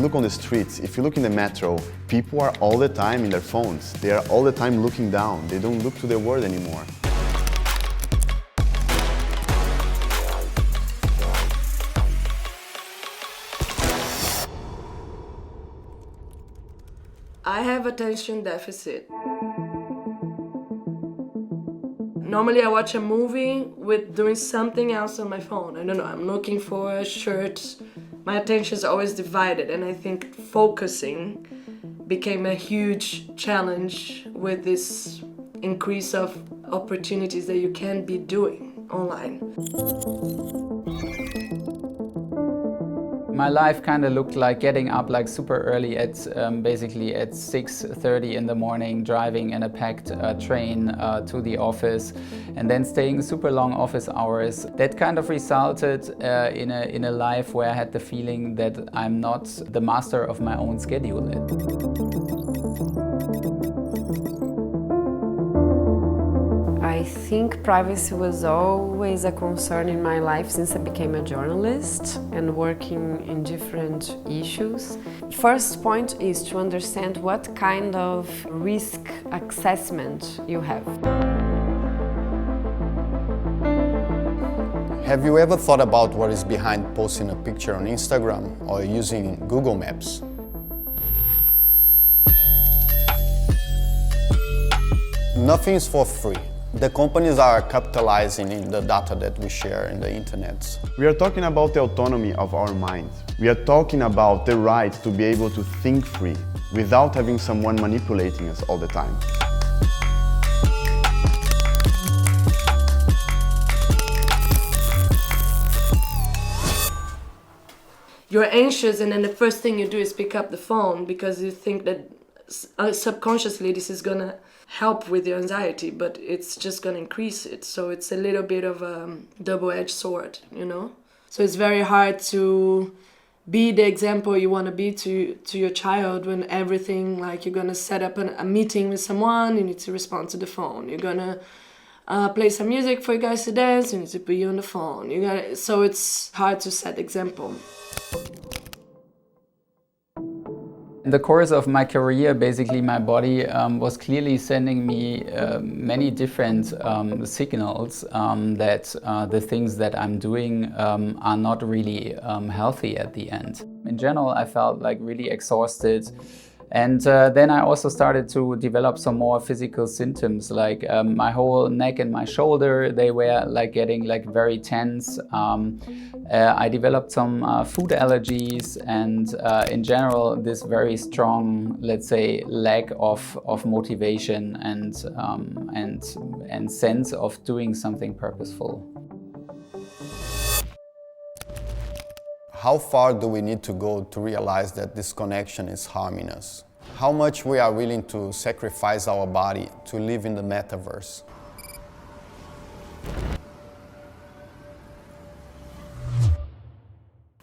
you look on the streets, if you look in the metro, people are all the time in their phones. They are all the time looking down. They don't look to the world anymore. I have attention deficit. Normally I watch a movie with doing something else on my phone. I don't know, I'm looking for a shirt. My attention is always divided, and I think focusing became a huge challenge with this increase of opportunities that you can be doing online. My life kind of looked like getting up like super early at basically at 6:30 in the morning, driving in a packed train to the office, and then staying super long office hours. That kind of resulted in a life where I had the feeling that I'm not the master of my own schedule. I think privacy was always a concern in my life since I became a journalist and working in different issues. First point is to understand what kind of risk assessment you have. Have you ever thought about what is behind posting a picture on Instagram or using Google Maps? Nothing is for free. The companies are capitalizing in the data that we share in the internet. We are talking about the autonomy of our minds. We are talking about the right to be able to think free without having someone manipulating us all the time. You're anxious, and then the first thing you do is pick up the phone because you think that subconsciously this is gonna help with your anxiety, but it's just gonna increase it. So it's a little bit of a double-edged sword, you know? So it's very hard to be the example you want to be to your child when everything, like you're gonna set up a meeting with someone, you need to respond to the phone. You're gonna play some music for you guys to dance, you need to be on the phone. So it's hard to set example. In the course of my career, basically my body was clearly sending me many different signals that the things that I'm doing are not really healthy at the end. In general, I felt like really exhausted. And then I also started to develop some more physical symptoms, like my whole neck and my shoulder, they were like getting like very tense. I developed some food allergies, and in general this very strong, let's say, lack of motivation and sense of doing something purposeful. How far do we need to go to realize that this connection is harming us? How much we are willing to sacrifice our body to live in the metaverse?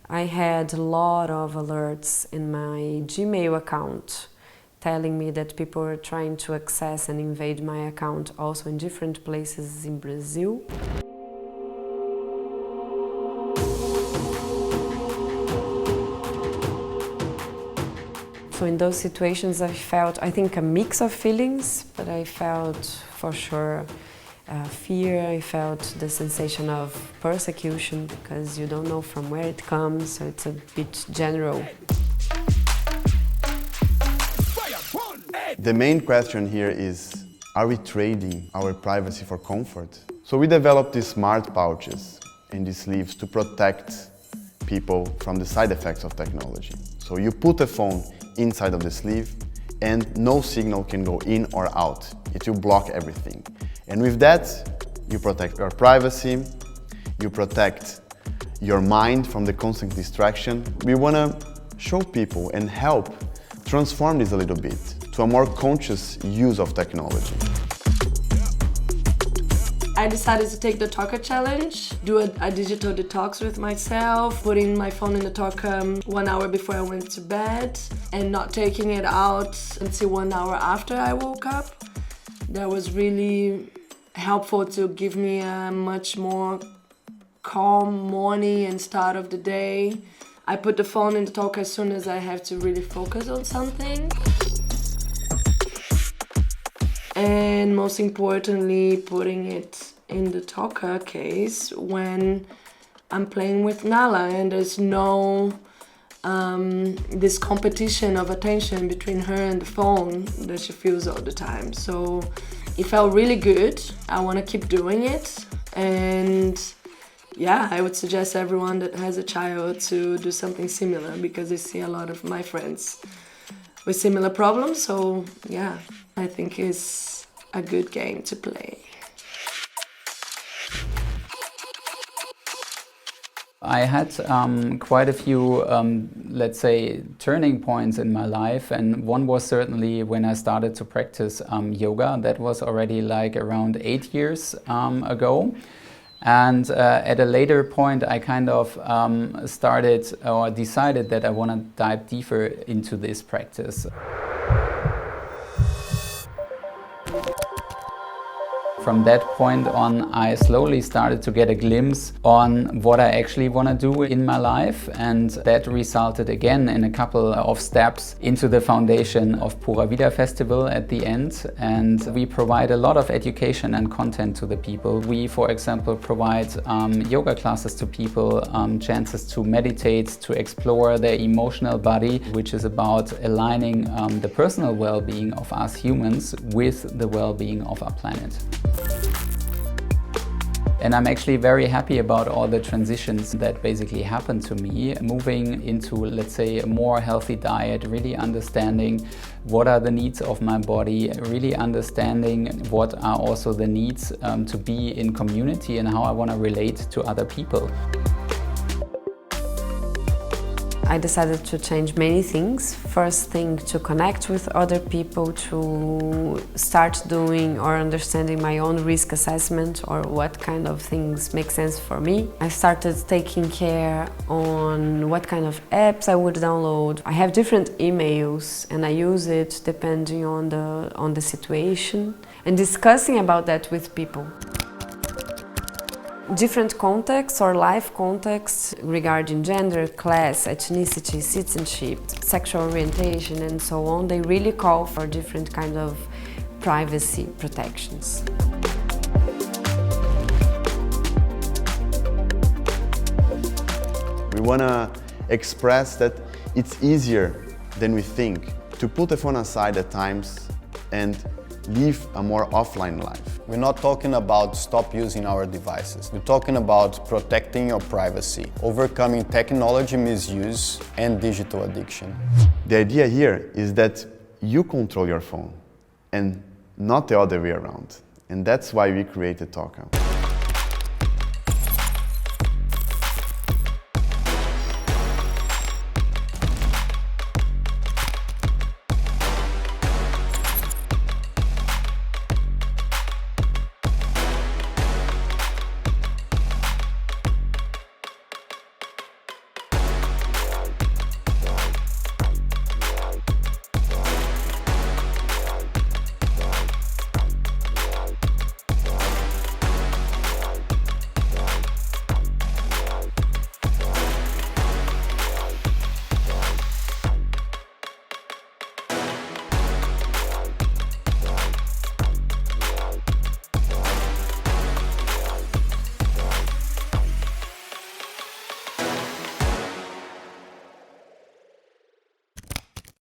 I had a lot of alerts in my Gmail account telling me that people were trying to access and invade my account also in different places in Brazil. So in those situations I felt, I think, a mix of feelings, but I felt for sure fear, I felt the sensation of persecution because you don't know from where it comes, so it's a bit general. The main question here is, are we trading our privacy for comfort? So we developed these smart pouches in these sleeves to protect people from the side effects of technology. So you put a phone inside of the sleeve and no signal can go in or out. It will block everything. And with that, you protect your privacy, you protect your mind from the constant distraction. We want to show people and help transform this a little bit to a more conscious use of technology. I decided to take the talker challenge, do a digital detox with myself, putting my phone in the talker 1 hour before I went to bed and not taking it out until 1 hour after I woke up. That was really helpful to give me a much more calm morning and start of the day. I put the phone in the talk as soon as I have to really focus on something. And most importantly, putting it in the talker case when I'm playing with Nala and there's no this competition of attention between her and the phone that she feels all the time. So it felt really good. I want to keep doing it. And yeah, I would suggest everyone that has a child to do something similar because I see a lot of my friends with similar problems. So yeah, I think it's a good game to play. I had quite a few, let's say, turning points in my life, and one was certainly when I started to practice yoga. That was already like around 8 years ago. And at a later point, I kind of started or decided that I want to dive deeper into this practice. From that point on, I slowly started to get a glimpse on what I actually want to do in my life, and that resulted again in a couple of steps into the foundation of Pura Vida Festival at the end. And we provide a lot of education and content to the people. We, for example, provide yoga classes to people, chances to meditate, to explore their emotional body, which is about aligning the personal well-being of us humans with the well-being of our planet. And I'm actually very happy about all the transitions that basically happened to me, moving into, let's say, a more healthy diet, really understanding what are the needs of my body, really understanding what are also the needs to be in community and how I want to relate to other people. I decided to change many things. First thing, to connect with other people, to start doing or understanding my own risk assessment or what kind of things make sense for me. I started taking care on what kind of apps I would download. I have different emails and I use it depending on the situation and discussing about that with people. Different contexts or life contexts regarding gender, class, ethnicity, citizenship, sexual orientation and so on, they really call for different kinds of privacy protections. We want to express that it's easier than we think to put the phone aside at times and live a more offline life. We're not talking about stop using our devices. We're talking about protecting your privacy, overcoming technology misuse and digital addiction. The idea here is that you control your phone and not the other way around. And that's why we created Talka.